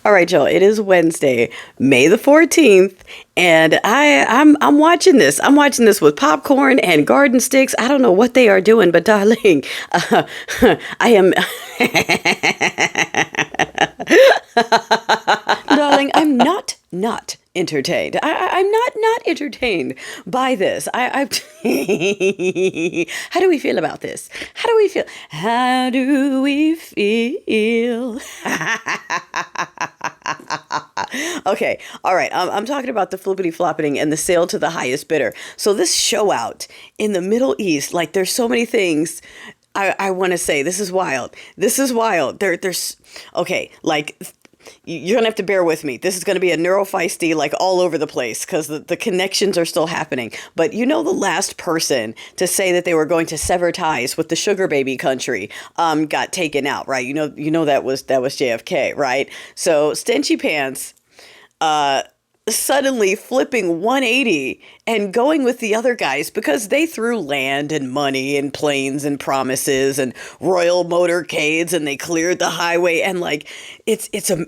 All right, Joe. It is Wednesday, May the 14th, and I'm watching this. I'm watching this with popcorn and garden sticks. I don't know what they are doing, but darling, I am darling, I'm not entertained. I'm not entertained by this. How do we feel about this? How do we feel? How do we feel? Okay, all right. I'm talking about the flippity floppeting and the sale to the highest bidder. So this show out in the Middle East, like there's so many things I want to say. This is wild. This is wild. There's okay, like you're gonna have to bear with me. This is gonna be a neurofeisty, like all over the place, because the connections are still happening. But you know, the last person to say that they were going to sever ties with the sugar baby country got taken out, right? You know that was JFK, right? So Stenchy Pants suddenly flipping 180 and going with the other guys because they threw land and money and planes and promises and royal motorcades, and they cleared the highway, and like it's a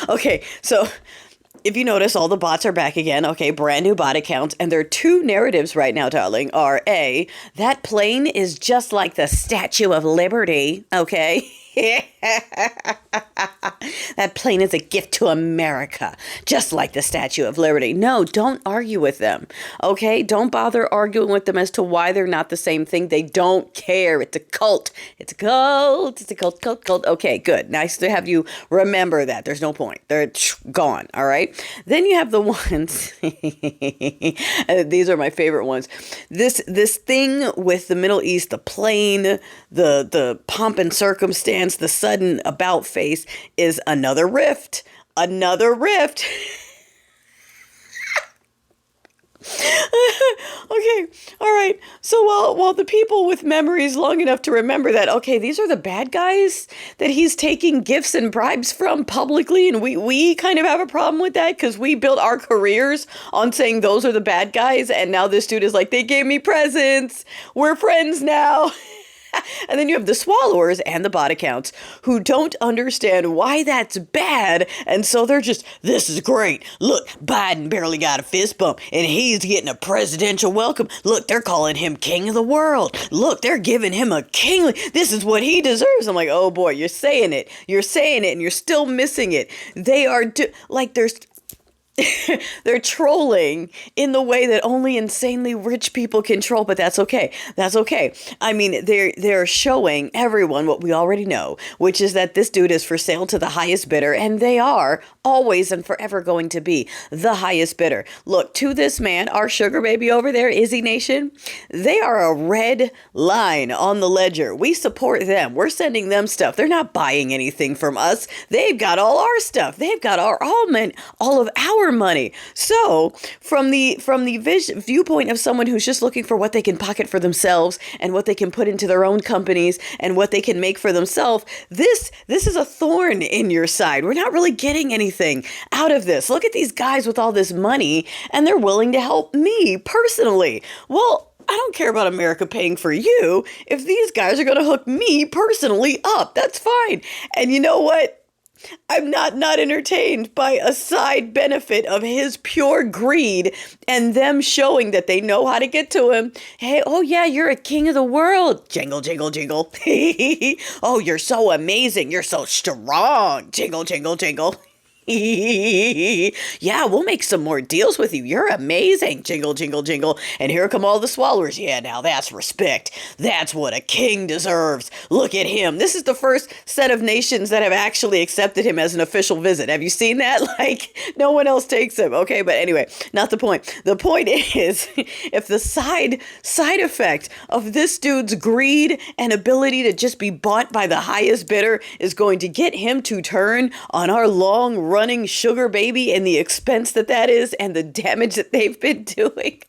okay. So if you notice, all the bots are back again. Okay, brand new bot accounts. And there are two narratives right now, darling, are A, that plane is just like the Statue of Liberty, okay? That plane is a gift to America, just like the Statue of Liberty. No, don't argue with them, okay? Don't bother arguing with them as to why they're not the same thing. They don't care. It's a cult. It's a cult. It's a cult. Okay, good. Nice to have you remember that. There's no point. They're gone, all right? Then you have the ones, these are my favorite ones. This thing with the Middle East, the plane, the pomp and circumstance, the sudden about face is another rift. Another rift. Okay, all right. So while the people with memories long enough to remember that, okay, these are the bad guys that he's taking gifts and bribes from publicly, and we kind of have a problem with that because we built our careers on saying those are the bad guys, and now this dude is like, they gave me presents. We're friends now. And then you have the swallowers and the bot accounts who don't understand why that's bad. And so they're just, this is great. Look, Biden barely got a fist bump and he's getting a presidential welcome. Look, they're calling him king of the world. Look, they're giving him a kingly. This is what he deserves. I'm like, oh boy, you're saying it. You're saying it and you're still missing it. They are like there's they're trolling in the way that only insanely rich people can troll, but that's okay. That's okay. I mean, they're showing everyone what we already know, which is that this dude is for sale to the highest bidder, and they are always and forever going to be the highest bidder. Look, to this man, our sugar baby over there, Izzy Nation, they are a red line on the ledger. We support them. We're sending them stuff. They're not buying anything from us. They've got all our stuff. They've got all of our money. So from the viewpoint of someone who's just looking for what they can pocket for themselves and what they can put into their own companies and what they can make for themselves, this is a thorn in your side. We're not really getting anything out of this. Look at these guys with all this money, and they're willing to help me personally. Well, I don't care about America paying for you if these guys are going to hook me personally up. That's fine. And you know what? I'm not entertained by a side benefit of his pure greed and them showing that they know how to get to him. Hey, oh yeah, you're a king of the world. Jingle, jingle, jingle. Oh, you're so amazing. You're so strong. Jingle, jingle, jingle. Yeah, we'll make some more deals with you. You're amazing. Jingle, jingle, jingle. And here come all the swallowers. Yeah, now that's respect. That's what a king deserves. Look at him. This is the first set of nations that have actually accepted him as an official visit. Have you seen that? Like, no one else takes him. Okay, but anyway, not the point. The point is, if the side effect of this dude's greed and ability to just be bought by the highest bidder is going to get him to turn on our long running sugar baby and the expense that is and the damage that they've been doing.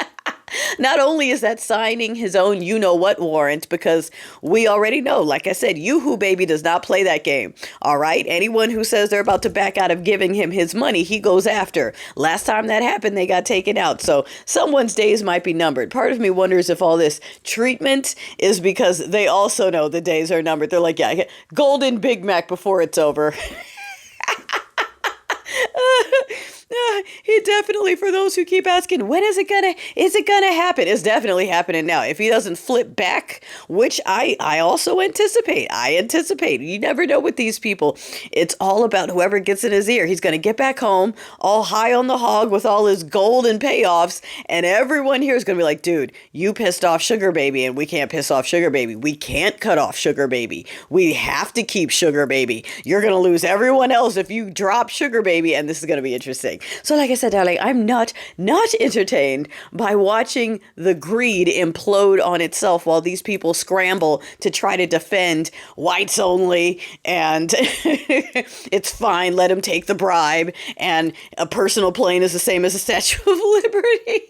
Not only is that signing his own you-know-what warrant, because we already know, like I said, Yoo-Hoo Baby does not play that game, all right? Anyone who says they're about to back out of giving him his money, he goes after. Last time that happened, they got taken out, so someone's days might be numbered. Part of me wonders if all this treatment is because they also know the days are numbered. They're like, yeah, golden Big Mac before it's over. definitely, for those who keep asking, when is it gonna happen? It's definitely happening now. If he doesn't flip back, which I also anticipate. You never know with these people. It's all about whoever gets in his ear. He's gonna get back home all high on the hog with all his gold and payoffs, and everyone here is gonna be like, dude, you pissed off Sugar Baby, and we can't piss off Sugar Baby. We can't cut off Sugar Baby. We have to keep Sugar Baby. You're gonna lose everyone else if you drop Sugar Baby, and this is gonna be interesting. So like I said, darling, I'm not entertained by watching the greed implode on itself while these people scramble to try to defend whites only, and it's fine, let him take the bribe, and a personal plane is the same as a Statue of Liberty.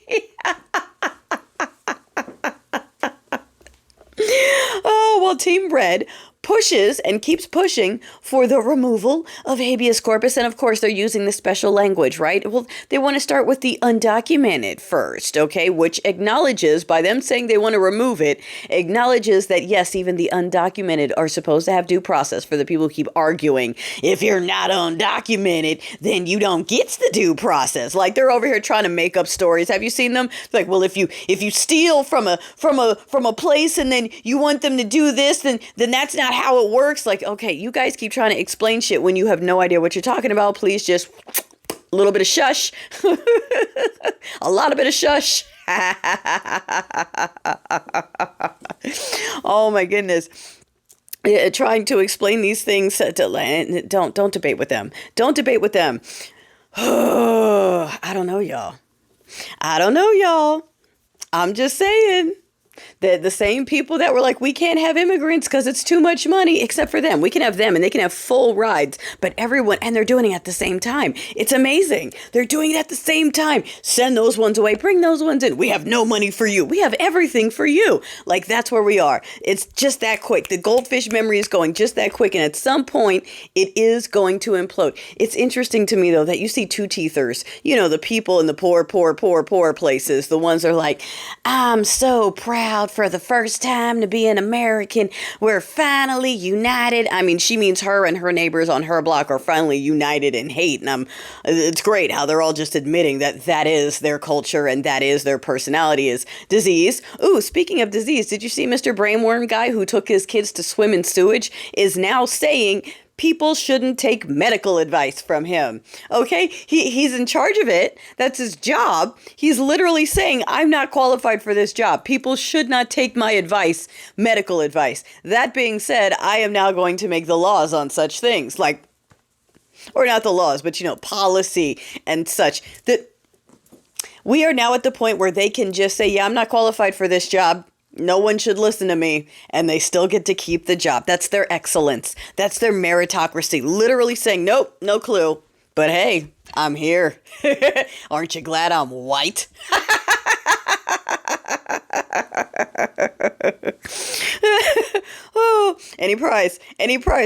Oh, well, Team Red pushes and keeps pushing for the removal of habeas corpus. And of course, they're using the special language, right? Well, they want to start with the undocumented first, okay? Which acknowledges, by them saying they want to remove it, acknowledges that, yes, even the undocumented are supposed to have due process. For the people who keep arguing, if you're not undocumented, then you don't get the due process. Like, they're over here trying to make up stories. Have you seen them? Like, well, if you steal from a place and then you want them to do this, then that's not how it works. Like, okay, you guys keep trying to explain shit when you have no idea what you're talking about. Please just a little bit of shush. A lot of bit of shush. Oh my goodness. Trying to explain these things don't debate with them. Don't debate with them. I don't know, y'all. I'm just saying. The same people that were like, we can't have immigrants because it's too much money, except for them. We can have them and they can have full rides, but everyone, and they're doing it at the same time. It's amazing. They're doing it at the same time. Send those ones away. Bring those ones in. We have no money for you. We have everything for you. Like, that's where we are. It's just that quick. The goldfish memory is going just that quick. And at some point, it is going to implode. It's interesting to me, though, that you see two-teethers, you know, the people in the poor places, the ones that are like, I'm so proud for the first time to be an American. We're finally united. I mean, she means her and her neighbors on her block are finally united in hate. And it's great how they're all just admitting that is their culture and that is their personality is disease. Ooh, speaking of disease, did you see Mr. Brainworm guy who took his kids to swim in sewage is now saying people shouldn't take medical advice from him. Okay? He's in charge of it. That's his job. He's literally saying, I'm not qualified for this job. People should not take my advice, medical advice. That being said, I am now going to make the laws on such things. Like, or not the laws, but, you know, policy and such. That we are now at the point where they can just say, yeah, I'm not qualified for this job. No one should listen to me, and they still get to keep the job. That's their excellence. That's their meritocracy. Literally saying, nope, no clue. But hey, I'm here. Aren't you glad I'm white? Oh, any price.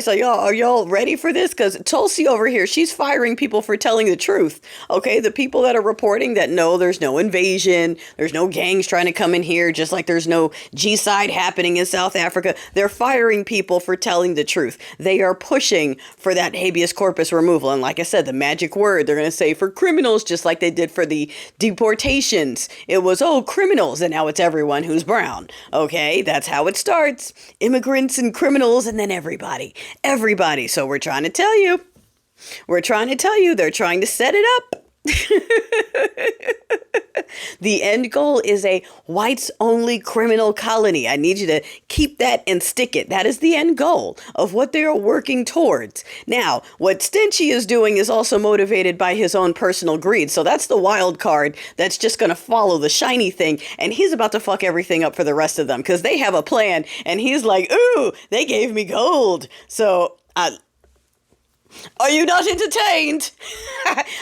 Are y'all ready for this? Because Tulsi over here, she's firing people for telling the truth. Okay, the people that are reporting that no, there's no invasion, there's no gangs trying to come in here, just like there's no G-side happening in South Africa. They're firing people for telling the truth. They are pushing for that habeas corpus removal. And like I said, the magic word, they're going to say for criminals, just like they did for the deportations. It was, criminals, and now it's everyone who's brown. Okay, that's how it starts. Immigrants and criminals, and then everybody. So we're trying to tell you, they're trying to set it up. The end goal is a whites-only criminal colony. I need you to keep that and stick it. That is the end goal of what they are working towards. Now, what Stenchy is doing is also motivated by his own personal greed. So that's the wild card that's just going to follow the shiny thing. And he's about to fuck everything up for the rest of them because they have a plan. And he's like, ooh, they gave me gold. So, are you not entertained?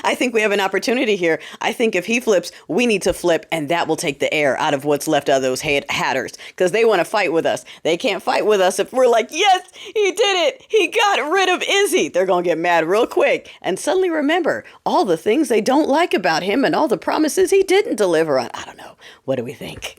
I think we have an opportunity here. I think if he flips, we need to flip, and that will take the air out of what's left of those hatters, because they want to fight with us. They can't fight with us if we're like, yes, he did it. He got rid of Izzy. They're going to get mad real quick and suddenly remember all the things they don't like about him and all the promises he didn't deliver on. I don't know. What do we think?